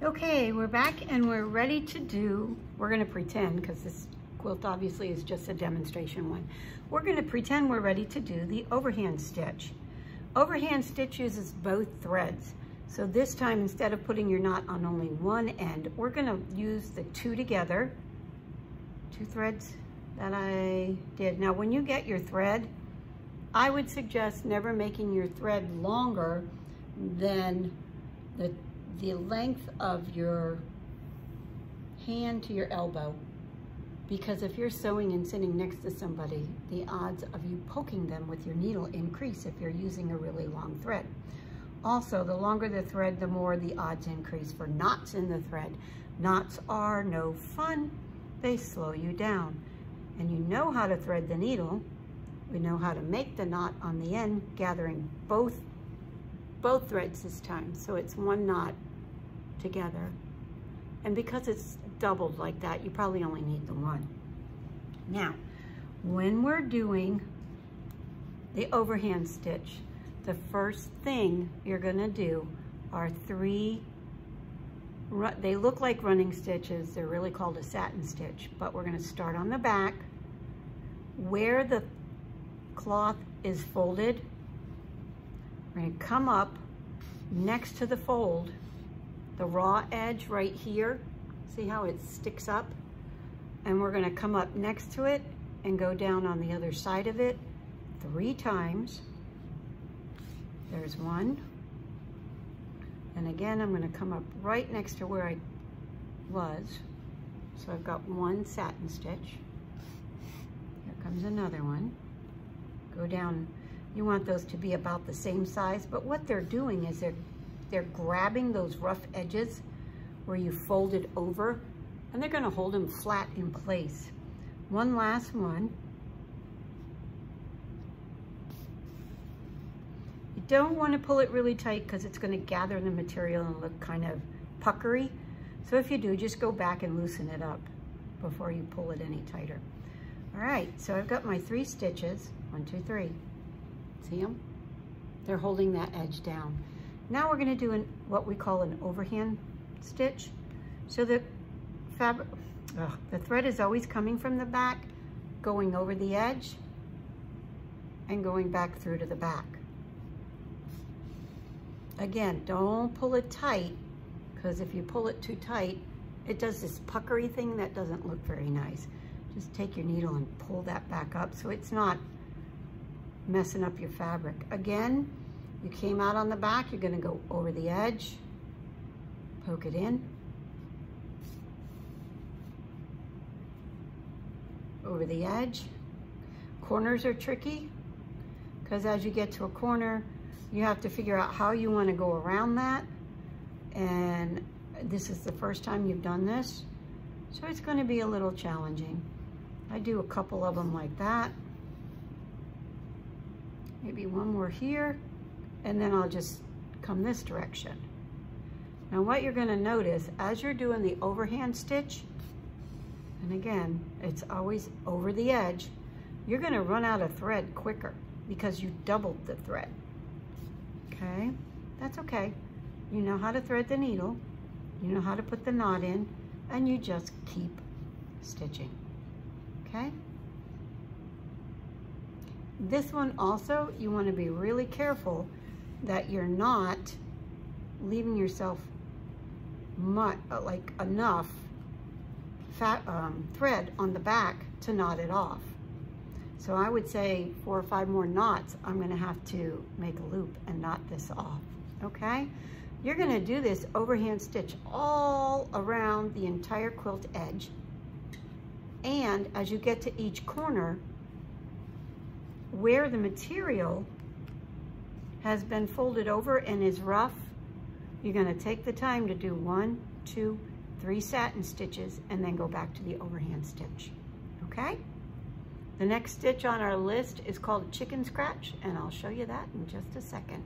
Okay, we're back and we're ready to do, we're gonna pretend, because this quilt obviously is just a demonstration one. We're gonna pretend we're ready to do the overhand stitch. Overhand stitch uses both threads. So this time, instead of putting your knot on only one end, we're gonna use the two together, two threads that I did. Now, when you get your thread, I would suggest never making your thread longer than the length of your hand to your elbow, because if you're sewing and sitting next to somebody, the odds of you poking them with your needle increase if you're using a really long thread. Also, the longer the thread, the more the odds increase for knots in the thread. Knots are no fun. They slow you down. And you know how to thread the needle. We know how to make the knot on the end, gathering both threads this time. So it's one knot together. And because it's doubled like that, you probably only need the one. Now, when we're doing the overhand stitch, the first thing you're gonna do are three, they look like running stitches, they're really called a satin stitch, but we're gonna start on the back. Where the cloth is folded, we're gonna come up next to the fold, the raw edge right here. See how it sticks up? And we're gonna come up next to it and go down on the other side of it 3 times. There's one. And again, I'm gonna come up right next to where I was. So I've got one satin stitch. Here comes another one. Go down. You want those to be about the same size, but what they're doing is they're grabbing those rough edges where you fold it over, and they're gonna hold them flat in place. One last one. You don't wanna pull it really tight because it's gonna gather the material and look kind of puckery. So if you do, just go back and loosen it up before you pull it any tighter. All right, so I've got my 3 stitches, 1, 2, 3. See them? They're holding that edge down. Now we're gonna do what we call an overhand stitch. So the thread is always coming from the back, going over the edge, and going back through to the back. Again, don't pull it tight, because if you pull it too tight, it does this puckery thing that doesn't look very nice. Just take your needle and pull that back up so it's not messing up your fabric. Again, you came out on the back, you're gonna go over the edge, poke it in, over the edge. Corners are tricky, because as you get to a corner, you have to figure out how you wanna go around that. And this is the first time you've done this, so it's gonna be a little challenging. I do a couple of them like that. Maybe one more here, and then I'll just come this direction. Now what you're gonna notice as you're doing the overhand stitch, and again, it's always over the edge, you're gonna run out of thread quicker because you doubled the thread, okay? That's okay. You know how to thread the needle, you know how to put the knot in, and you just keep stitching, okay? This one also, you want to be really careful that you're not leaving yourself like enough thread on the back to knot it off. So I would say 4 or 5 more knots, I'm going to have to make a loop and knot this off, okay? You're going to do this overhand stitch all around the entire quilt edge. And as you get to each corner, where the material has been folded over and is rough, you're gonna take the time to do 1, 2, 3 satin stitches and then go back to the overhand stitch, okay? The next stitch on our list is called chicken scratch, and I'll show you that in just a second.